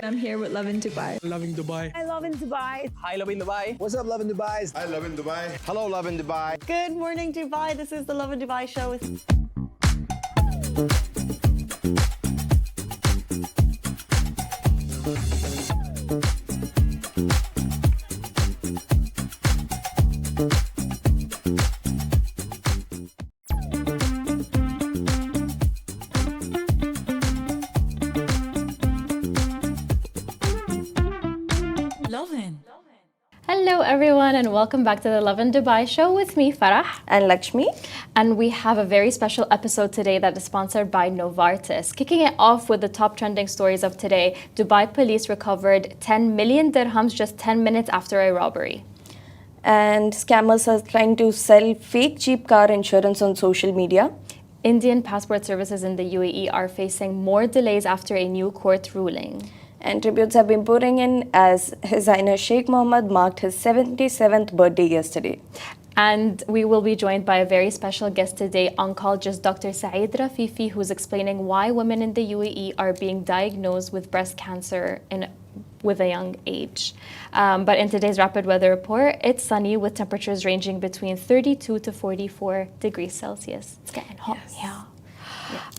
I'm here with Lovin Dubai. Loving Dubai. I love in Dubai. Hi, Lovin Dubai. What's up, Lovin Dubai? I love in Dubai. Hello, Lovin Dubai. Good morning, Dubai. This is the Lovin Dubai show. Lovin. Hello everyone and welcome back to the Lovin Dubai show with me, Farah. And Lakshmi. And we have a very special episode today that is sponsored by Novartis. Kicking it off with the top trending stories of today, Dubai police recovered 10 million dirhams just 10 minutes after a robbery. And scammers are trying to sell fake cheap car insurance on social media. Indian passport services in the UAE are facing more delays after a new court ruling. And tributes have been pouring in as His Highness Sheikh Mohammed marked his 77th birthday yesterday. And we will be joined by a very special guest today, oncologist Dr. Saeed Rafifi, who's explaining why women in the UAE are being diagnosed with breast cancer with a young age. But in today's rapid weather report, it's sunny with temperatures ranging between 32 to 44 degrees Celsius. It's getting hot,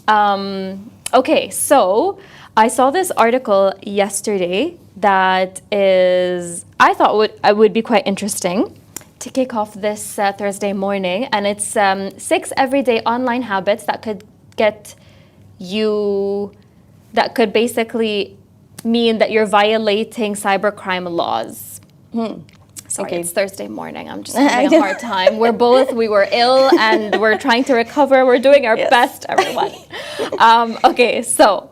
yeah. Okay, so I saw this article yesterday that I thought would be quite interesting to kick off this Thursday morning, and it's 6 everyday online habits that could basically mean that you're violating cybercrime laws. Sorry, Okay. it's Thursday morning. I'm just having a hard time. We were ill and we're trying to recover. We're doing our best, everyone. Okay, so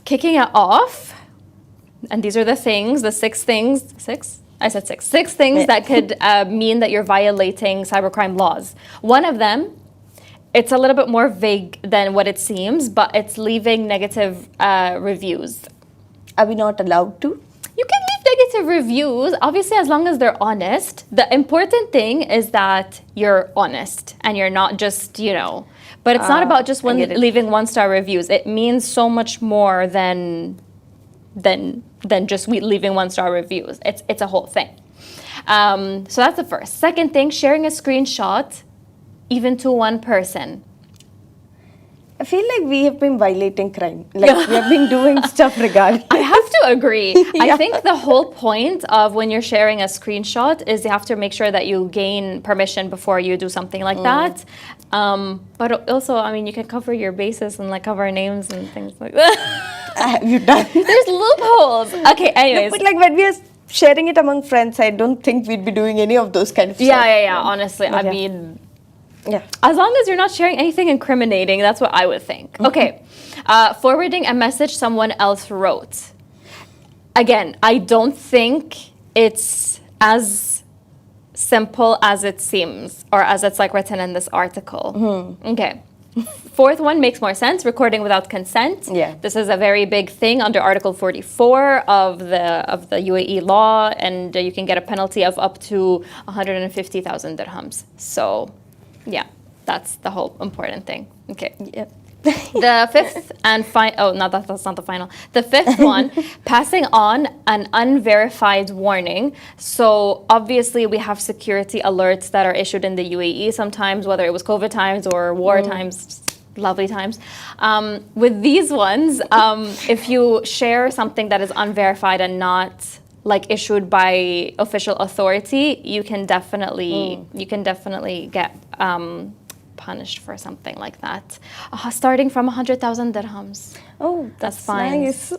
kicking it off, and these are the 6 things. I said 6. 6 things that could mean that you're violating cybercrime laws. One of them, it's a little bit more vague than what it seems, but it's leaving negative reviews. Are we not allowed to? You can leave negative reviews, obviously, as long as they're honest. The important thing is that you're honest and you're not just, but it's not about just leaving 1-star reviews. It means so much more than just leaving 1-star reviews. It's a whole thing. So that's the first. Second thing, sharing a screenshot, even to one person. I feel like we have been violating crime. Like we have been doing stuff regarding. I have to agree. I think the whole point of when you're sharing a screenshot is you have to make sure that you gain permission before you do something like that. But also, you can cover your bases and cover names and things like that. Have you done? There's loopholes. Okay, anyways. But when we are sharing it among friends, I don't think we'd be doing any of those kind of stuff. Yeah. Honestly, Yeah. As long as you're not sharing anything incriminating, that's what I would think. Okay. Forwarding a message someone else wrote. Again, I don't think it's as simple as it seems or as it's written in this article. Okay. Fourth one makes more sense, recording without consent. Yeah. This is a very big thing under Article 44 of the UAE law, and you can get a penalty of up to 150,000 dirhams. So, yeah, that's the whole important thing. Okay. Yep. The fifth and that's not the final. The fifth one, passing on an unverified warning. So obviously we have security alerts that are issued in the UAE sometimes, whether it was COVID times or war times, lovely times. With these ones, if you share something that is unverified and not issued by official authority, you can definitely get punished for something like that. Starting from 100,000 dirhams. Oh, that's fine. Nice.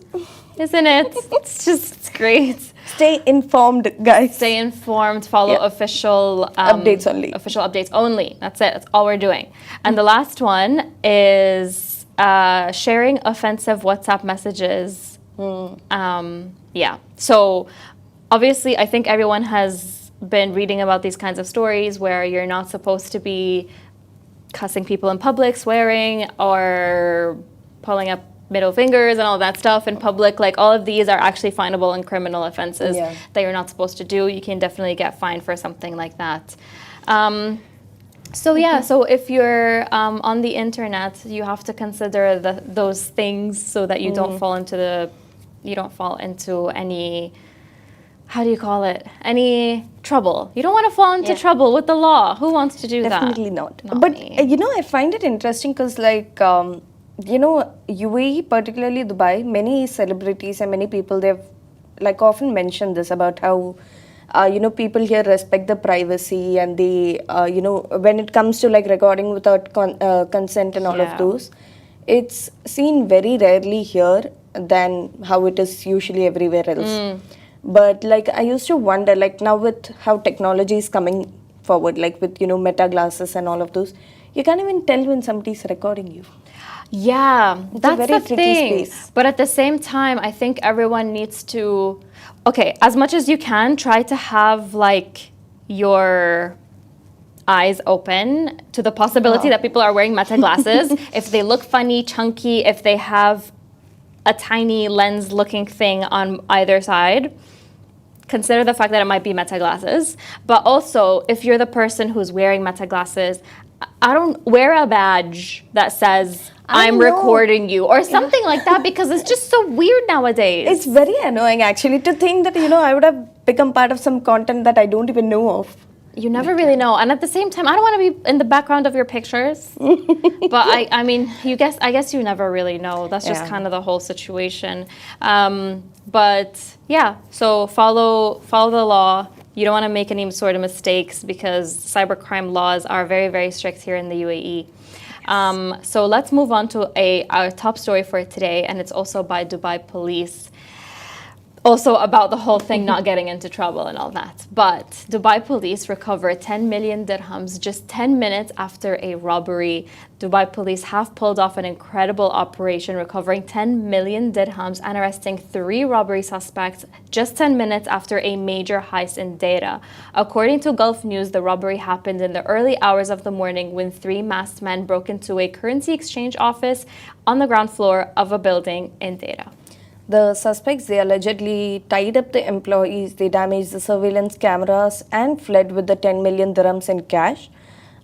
Isn't it? It's great. Stay informed, guys. Stay informed, follow official updates only. Official updates only. That's it. That's all we're doing. And the last one is sharing offensive WhatsApp messages. Yeah. So obviously, I think everyone has been reading about these kinds of stories where you're not supposed to be cussing people in public, swearing, or pulling up middle fingers and all that stuff in public. All of these are actually finable and criminal offenses that you're not supposed to do. You can definitely get fined for something like that. So if you're on the internet, you have to consider those things so that you don't fall into the don't fall into any, how do you call it? Any trouble. You don't want to fall into trouble with the law. Who wants to do that? Definitely not. Not But me. I find it interesting because, UAE, particularly Dubai, many celebrities and many people, they've often mentioned this about how, people here respect the privacy and they, when it comes to recording without consent and all of Yeah. those, it's seen very rarely here than how it is usually everywhere else. But I used to wonder, now with how technology is coming forward, with meta glasses and all of those, you can't even tell when somebody's recording you. Yeah, that's very the tricky thing. space. But at the same time, I think everyone needs to, okay, as much as you can, try to have your eyes open to the possibility that people are wearing meta glasses. If they look funny, chunky, if they have a tiny lens looking thing on either side, consider the fact that it might be meta glasses. But also, if you're the person who's wearing meta glasses, I don't wear a badge that says I'm know. recording you or something like that, because it's just so weird nowadays. It's very annoying actually to think that, I would have become part of some content that I don't even know of. You never really know. And at the same time, I don't want to be in the background of your pictures. But I mean, I guess you never really know. That's just Yeah. kind of the whole situation. But yeah, so follow the law. You don't want to make any sort of mistakes because cybercrime laws are very, very strict here in the UAE. So let's move on to our top story for today, and it's also by Dubai police. Also about the whole thing not getting into trouble and all that. But Dubai police recovered 10 million dirhams just 10 minutes after a robbery. Dubai police have pulled off an incredible operation, recovering 10 million dirhams and arresting 3 robbery suspects just 10 minutes after a major heist in Data. According to Gulf News, the robbery happened in the early hours of the morning when 3 masked men broke into a currency exchange office on the ground floor of a building in Data. The suspects, they allegedly tied up the employees, they damaged the surveillance cameras and fled with the 10 million dirhams in cash.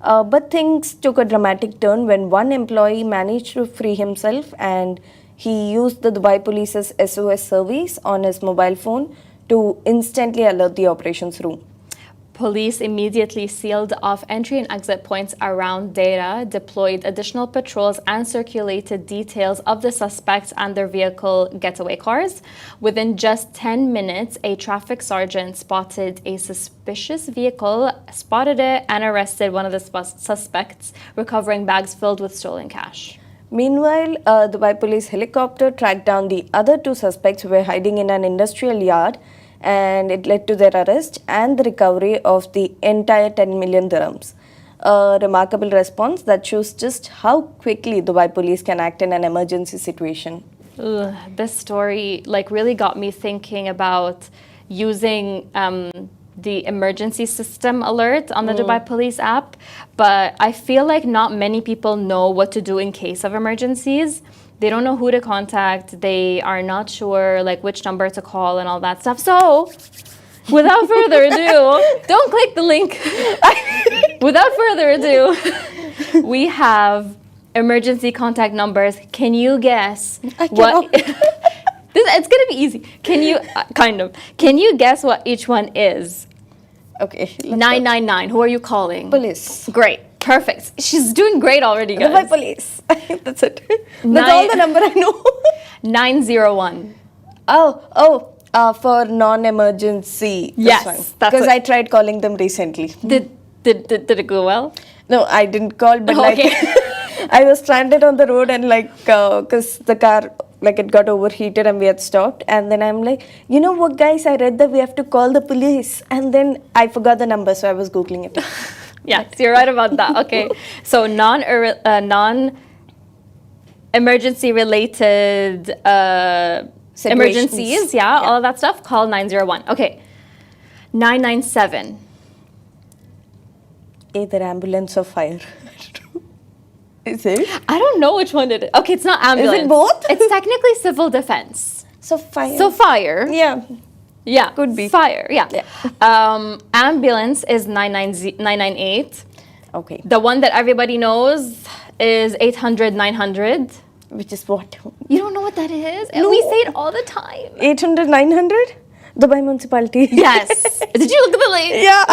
But things took a dramatic turn when one employee managed to free himself and he used the Dubai police's SOS service on his mobile phone to instantly alert the operations room. Police immediately sealed off entry and exit points around Data, deployed additional patrols, and circulated details of the suspects and their vehicle getaway cars. Within just 10 minutes, a traffic sergeant spotted a suspicious vehicle, spotted it, and arrested one of the suspects, recovering bags filled with stolen cash. Meanwhile, the Dubai police helicopter tracked down the other 2 suspects who were hiding in an industrial yard, and it led to their arrest and the recovery of the entire 10 million dirhams. A remarkable response that shows just how quickly Dubai police can act in an emergency situation. Ugh, this story really got me thinking about using the emergency system alert on the Dubai police app, but I feel like not many people know what to do in case of emergencies. They don't know who to contact. They are not sure which number to call and all that stuff. So, without further ado, don't click the link. Without further ado, we have emergency contact numbers. Can you guess what? It's gonna be easy. Can you Can you guess what each one is? Okay. 999. Who are you calling? Police. Great. Perfect. She's doing great already, guys. Dubai police. That's it. That's all the number I know. 901. For non-emergency. Yes, that's because it. I tried calling them recently. Did it go well? No, I didn't call, but Okay. I was stranded on the road and because the car it got overheated and we had stopped, and then I'm like, you know what, guys, I read that we have to call the police, and then I forgot the number, so I was googling it. Yes, you're right about that. Okay, so non emergency related emergencies, yeah, all of that stuff. Call 901. Okay, 997. Either ambulance or fire. Is it? I don't know which one it is. Okay, it's not ambulance. Is it both? It's technically civil defense. So fire. So fire. Yeah. Yeah. Could be. Fire. Yeah. Ambulance is 998. Okay. The one that everybody knows is 800, 900. Which is what? You don't know what that is? And we say it all the time. 800, 900? Dubai municipality. Yes. Did you look at the link? Yeah.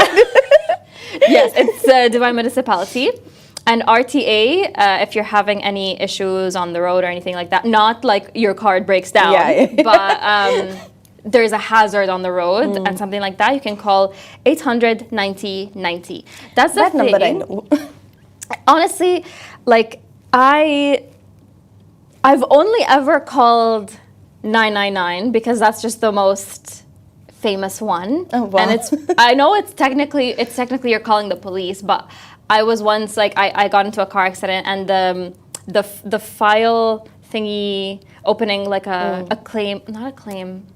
Yes, it's Dubai municipality. And RTA, if you're having any issues on the road or anything like that, not like your car breaks down, but there's a hazard on the road and something like that, you can call 800 90 90. That's the That thing. number I know. Honestly, like I've only ever called 999 because that's just the most famous one. Oh, wow. And I know it's technically you're calling the police, but I was once like I got into a car accident and the file thingy opening like a claim, not a claim.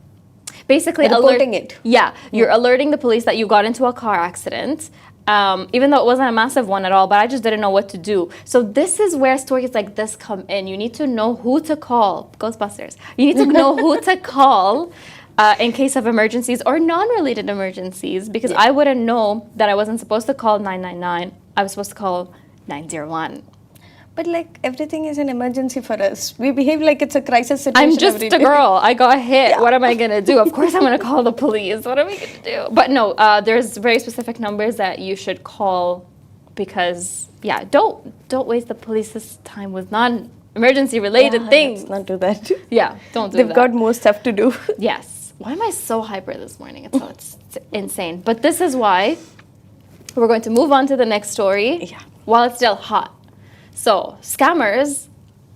Basically Reporting it. Yeah, you're alerting the police that you got into a car accident. Even though it wasn't a massive one at all, but I just didn't know what to do. So this is where stories like this come in. You need to know who to call. Ghostbusters. You need to know who to call in case of emergencies or non-related emergencies, because I wouldn't know that I wasn't supposed to call 999. I was supposed to call 901. But like everything is an emergency for us. We behave like it's a crisis situation. I'm just every a day. girl. I got hit. What am I going to do? Of course I'm going to call the police. What am I going to do? But no, there's very specific numbers that you should call because, yeah, don't waste the police's time with non-emergency related things. Let's not do that. Yeah, don't do They've that. got more stuff to do. Yes. Why am I so hyper this morning? It's insane. But this is why we're going to move on to the next story while it's still hot. So, scammers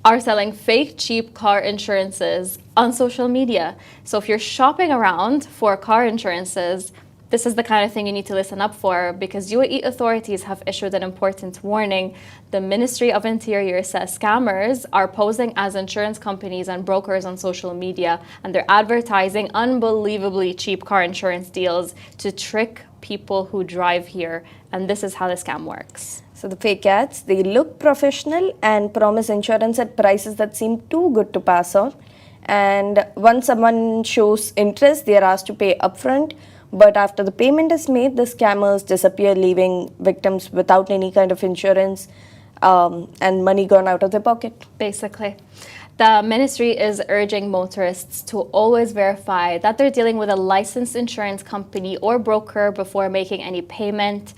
are selling fake cheap car insurances on social media. So if you're shopping around for car insurances, this is the kind of thing you need to listen up for because UAE authorities have issued an important warning. The Ministry of Interior says scammers are posing as insurance companies and brokers on social media, and they're advertising unbelievably cheap car insurance deals to trick people who drive here. And this is how the scam works. So the fake ads, they look professional and promise insurance at prices that seem too good to pass on. And once someone shows interest, they are asked to pay upfront. But after the payment is made, the scammers disappear, leaving victims without any kind of insurance and money gone out of their pocket. Basically. The ministry is urging motorists to always verify that they're dealing with a licensed insurance company or broker before making any payment.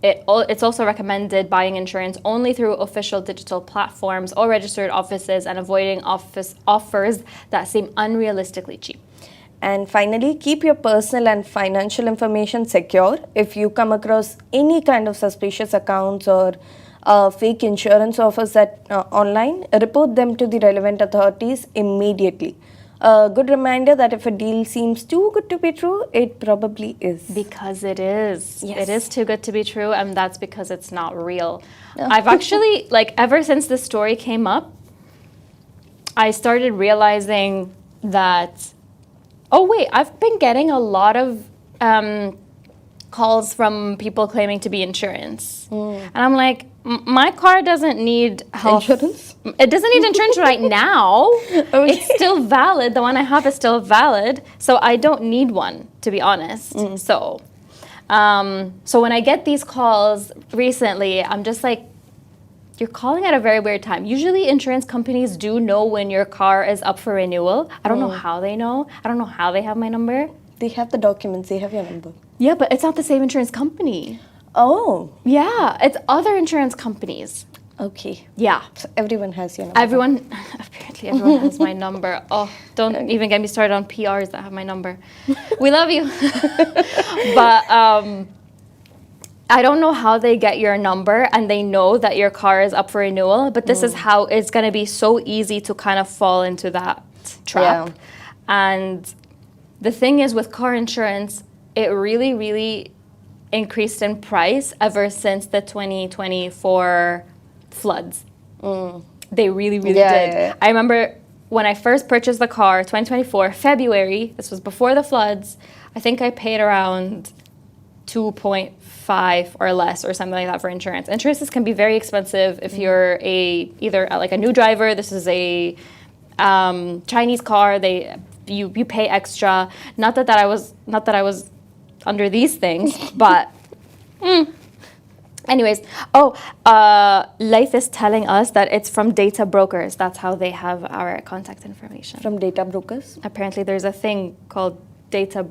It's also recommended buying insurance only through official digital platforms or registered offices and avoiding offers that seem unrealistically cheap. And finally, keep your personal and financial information secure. If you come across any kind of suspicious accounts or fake insurance offers online, report them to the relevant authorities immediately. A good reminder that if a deal seems too good to be true, it probably is. Because it is. Yes. It is too good to be true, and that's because it's not real. I've actually, ever since this story came up, I started realizing that, I've been getting a lot of calls from people claiming to be insurance. And I'm like, my car doesn't need health Insurance? It doesn't need insurance right now. It's still valid. The one I have is still valid. So I don't need one, to be honest. So when I get these calls recently, I'm just like, you're calling at a very weird time. Usually insurance companies do know when your car is up for renewal. I don't know how they know. I don't know how they have my number. They have the documents, they have your number. Yeah, but it's not the same insurance company. Oh. Yeah, it's other insurance companies. Okay. Yeah. So everyone has your number. Apparently everyone has my number. Oh, don't even get me started on PRs that have my number. We love you. But I don't know how they get your number and they know that your car is up for renewal, but this is how it's going to be so easy to kind of fall into that trap. Yeah. And the thing is with car insurance, it really, really increased in price ever since the 2024 floods. They really, really did. Yeah. I remember when I first purchased the car, 2024, February, this was before the floods, I think I paid around 2.5 or less or something like that for insurance. Insurances can be very expensive if you're either like a new driver, this is a Chinese car, you pay extra. Not that I was under these things, but Anyways, Laith is telling us that it's from data brokers. That's how they have our contact information. From data brokers. Apparently, there's a thing called data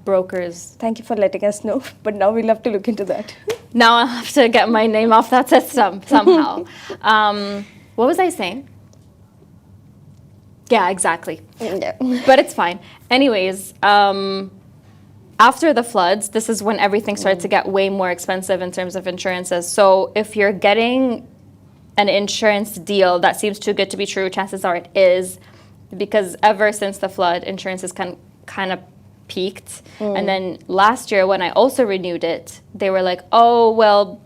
brokers. Thank you for letting us know. But now we'll have to look into that. Now I have to get my name off that system somehow. What was I saying? Yeah, exactly. Yeah. But it's fine. Anyways, after the floods, this is when everything started to get way more expensive in terms of insurances. So if you're getting an insurance deal that seems too good to be true, chances are it is, because ever since the flood, insurances kind of peaked. And then last year when I also renewed it, they were like, oh, well,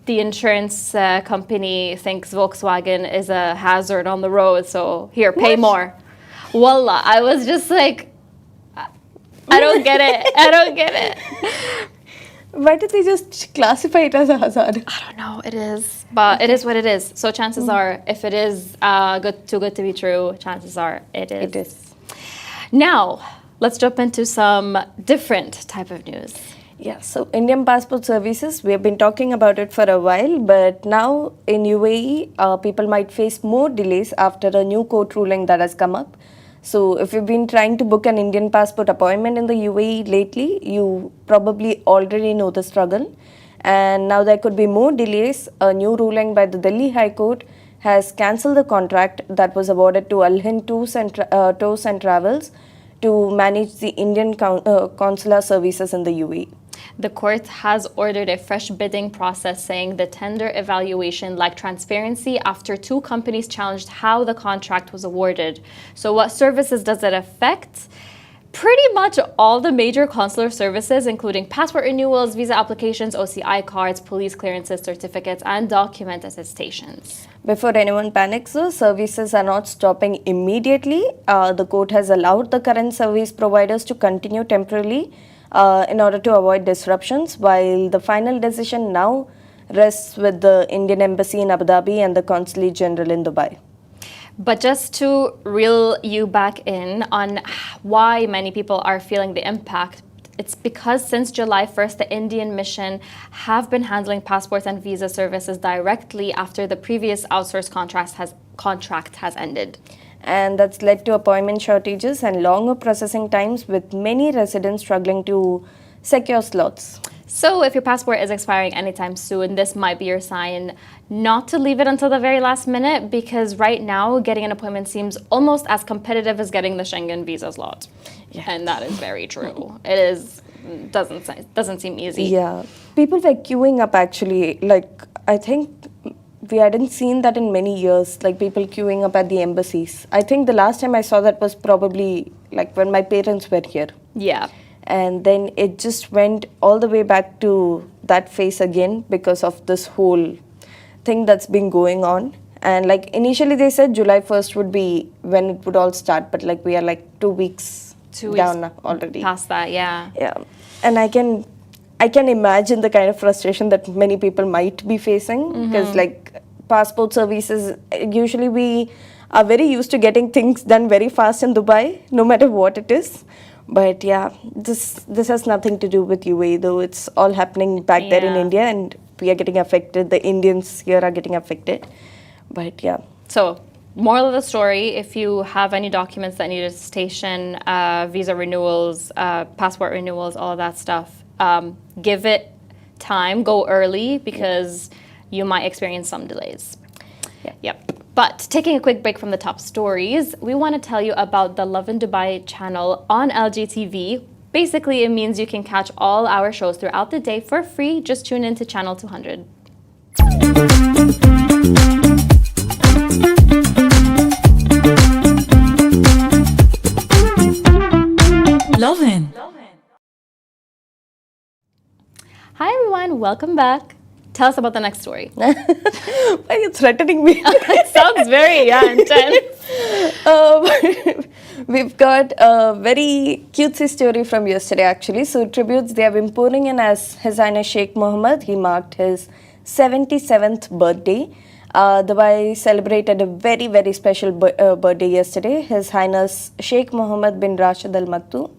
the insurance company thinks Volkswagen is a hazard on the road, so here, pay more. Wallah, I was just like, I don't get it. I don't get it. Why did they just classify it as a hazard? I don't know. It is. But it is what it is. So chances are, if it is too good to be true, chances are it is. It is. Now, let's jump into some different type of news. Yeah, so Indian passport services, we have been talking about it for a while, but now in UAE, people might face more delays after a new court ruling that has come up. So if you've been trying to book an Indian passport appointment in the UAE lately, you probably already know the struggle. And now there could be more delays. A new ruling by the Delhi High Court has cancelled the contract that was awarded to Al Hind Tours and Travels to manage the Indian consular services in the UAE. The court has ordered a fresh bidding process, saying the tender evaluation lacked transparency after two companies challenged how the contract was awarded. So what services does it affect? Pretty much all the major consular services, including passport renewals, visa applications, OCI cards, police clearances, certificates, and document attestations. Before anyone panics, though, services are not stopping immediately. The court has allowed the current service providers to continue temporarily in order to avoid disruptions, while the final decision now rests with the Indian Embassy in Abu Dhabi and the Consulate General in Dubai. But just to reel you back in on why many people are feeling the impact, it's because since July 1st, the Indian mission have been handling passports and visa services directly after the previous outsourced contract has ended. And that's led to appointment shortages and longer processing times, with many residents struggling to secure slots. So if your passport is expiring anytime soon, this might be your sign not to leave it until the very last minute, because right now getting an appointment seems almost as competitive as getting the Schengen visa slot. Yeah. And that is very true. It is doesn't seem easy. Yeah. People were queuing up actually. Like, I think we hadn't seen that in many years, like people queuing up at the embassies. I think the last time I saw that was probably like when my parents were here. Yeah. And then it just went all the way back to that phase again because of this whole thing that's been going on. And like initially they said July 1st would be when it would all start, but like we are like 2 weeks down already. Past that, yeah. Yeah. And I can imagine the kind of frustration that many people might be facing, because like passport services, usually we are very used to getting things done very fast in Dubai, no matter what it is. But yeah, this has nothing to do with UAE, though. It's all happening back there in India, and we are getting affected. The Indians here are getting affected. But yeah. So, moral of the story, if you have any documents that need attestation, visa renewals, passport renewals, all of that stuff, give it time, go early, because you might experience some delays. Yeah. Yep. But taking a quick break from the top stories, we want to tell you about the Lovin Dubai channel on LGTV. Basically, it means you can catch all our shows throughout the day for free. Just tune in to channel 200. Lovin. Hi everyone, welcome back. Tell us about the next story. Why are you threatening me? It sounds very intense. We've got a very cutesy story from yesterday, actually. So tributes they have been pouring in as His Highness Sheikh Mohammed. He marked his 77th birthday. Dubai celebrated a very, very special birthday yesterday. His Highness Sheikh Mohammed bin Rashid Al Maktoum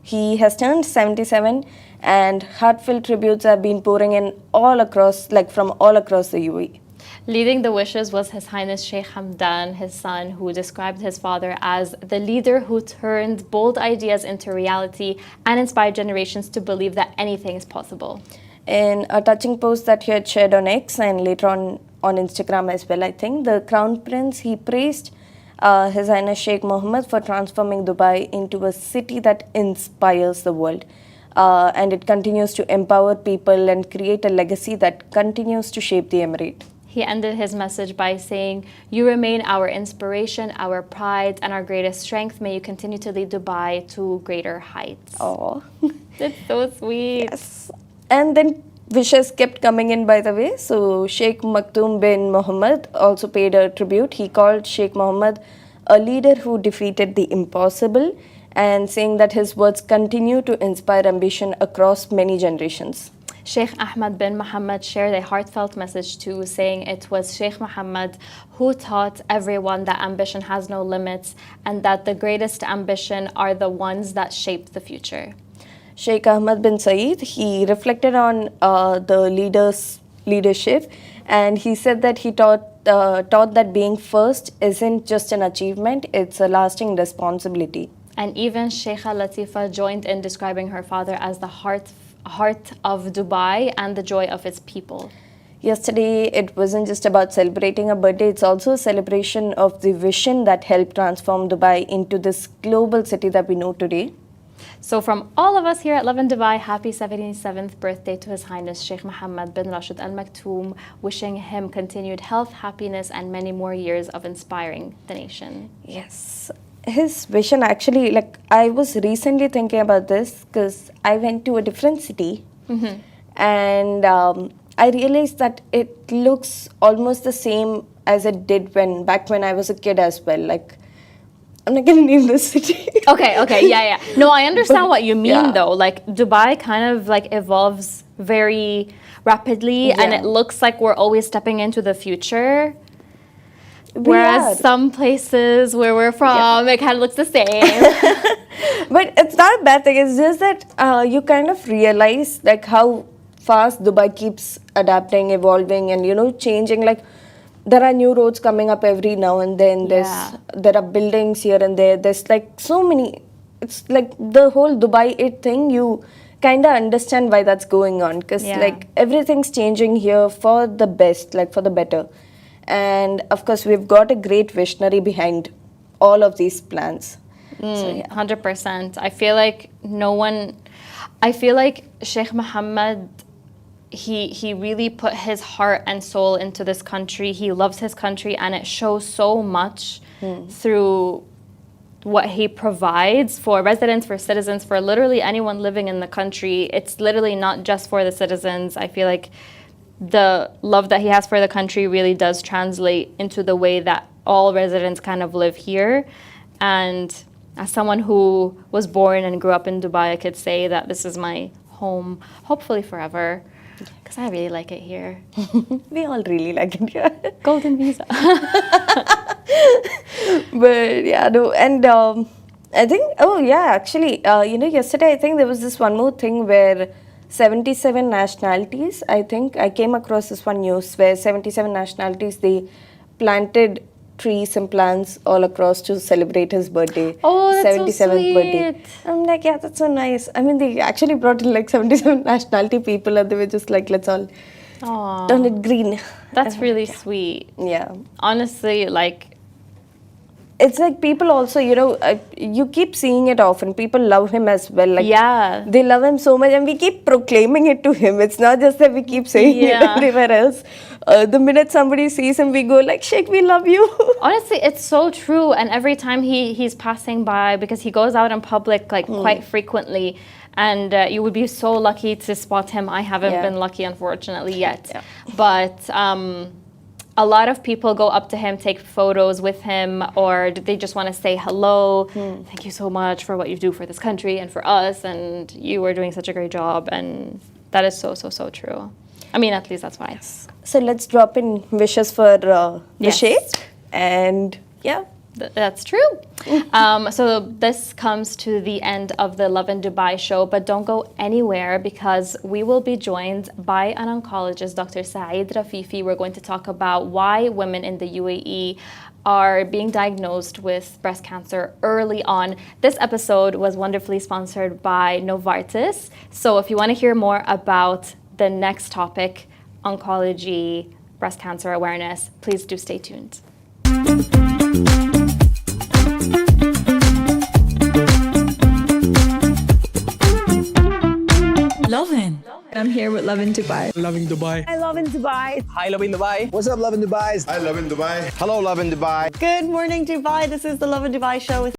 He has turned 77, and heartfelt tributes have been pouring in all across, like from all across the UAE. Leading the wishes was His Highness Sheikh Hamdan, his son, who described his father as the leader who turned bold ideas into reality and inspired generations to believe that anything is possible. In a touching post that he had shared on X and later on Instagram as well, I think, the Crown Prince, he praised His Highness Sheikh Mohammed for transforming Dubai into a city that inspires the world. And it continues to empower people and create a legacy that continues to shape the emirate. He ended his message by saying, "You remain our inspiration, our pride, and our greatest strength. May you continue to lead Dubai to greater heights." Oh, That's so sweet. yes. And then wishes kept coming in, by the way. So Sheikh Maktoum bin Mohammed also paid a tribute. He called Sheikh Mohammed a leader who defeated the impossible, and saying that his words continue to inspire ambition across many generations. Sheikh Ahmed bin Mohammed shared a heartfelt message too, saying it was Sheikh Mohammed who taught everyone that ambition has no limits and that the greatest ambition are the ones that shape the future. Sheikh Ahmed bin Saeed, he reflected on the leader's leadership, and he said that he taught that being first isn't just an achievement, it's a lasting responsibility. And even Sheikha Latifa joined in describing her father as the heart of Dubai and the joy of its people. Yesterday, it wasn't just about celebrating a birthday, it's also a celebration of the vision that helped transform Dubai into this global city that we know today. So from all of us here at Lovin Dubai, happy 77th birthday to His Highness Sheikh Mohammed bin Rashid Al Maktoum, wishing him continued health, happiness, and many more years of inspiring the nation. Yes. His vision, actually, like, I was recently thinking about this because I went to a different city, and I realized that it looks almost the same as it did back when I was a kid as well. Like, I'm not gonna name the city. Okay, yeah. No, I understand what you mean yeah. though. Like Dubai kind of like evolves very rapidly, and Yeah. it looks like we're always stepping into the future. Whereas some places where we're from, it kind of looks the same. But it's not a bad thing. It's just that you kind of realize like how fast Dubai keeps adapting, evolving, and changing. Like, there are new roads coming up every now and then. There are buildings here and there. There's like so many. It's like the whole Dubai thing. You kind of understand why that's going on, because like everything's changing here for the best, like for the better. And of course, we've got a great visionary behind all of these plans. 100%. I feel like Sheikh Mohammed, he really put his heart and soul into this country. He loves his country, and it shows so much through what he provides for residents, for citizens, for literally anyone living in the country. It's literally not just for the citizens. I feel like the love that he has for the country really does translate into the way that all residents kind of live here. And as someone who was born and grew up in Dubai, I could say that this is my home, hopefully forever, because I really like it here. We all really like it here. Golden visa. But yeah, no, and I think, actually, yesterday I think there was this one more thing where 77 nationalities, I think, I came across this one news where 77 nationalities, they planted trees and plants all across to celebrate his birthday. Oh, that's 77th so sweet. birthday. I'm like, yeah, that's so nice. I mean, they actually brought in like 77 nationality people, and they were just like, let's all turn it green. That's really sweet. Yeah. Honestly, like, it's like people also, you keep seeing it often. People love him as well. Like, they love him so much, and we keep proclaiming it to him. It's not just that we keep saying it everywhere else. The minute somebody sees him, we go like, Sheikh, we love you. Honestly, it's so true. And every time he's passing by, because he goes out in public like quite frequently, and you would be so lucky to spot him. I haven't been lucky, unfortunately, yet. Yeah. But a lot of people go up to him, take photos with him, or they just want to say hello. Thank you so much for what you do for this country and for us, and you are doing such a great job. And that is so, so, so true. I mean, at least that's why. So let's drop in wishes for the Sheikh. And That's true. So this comes to the end of the Lovin Dubai show, but don't go anywhere because we will be joined by an oncologist, Dr. Saeed Rafifi. We're going to talk about why women in the UAE are being diagnosed with breast cancer early on. This episode was wonderfully sponsored by Novartis. So if you want to hear more about the next topic, oncology, breast cancer awareness, please do stay tuned. Lovin. I'm here with Lovin Dubai. Loving Dubai. I love in Dubai. Hi, Lovin Dubai. What's up, Lovin Dubai? I love in Dubai. Hello, Lovin Dubai. Good morning, Dubai. This is the Lovin Dubai show with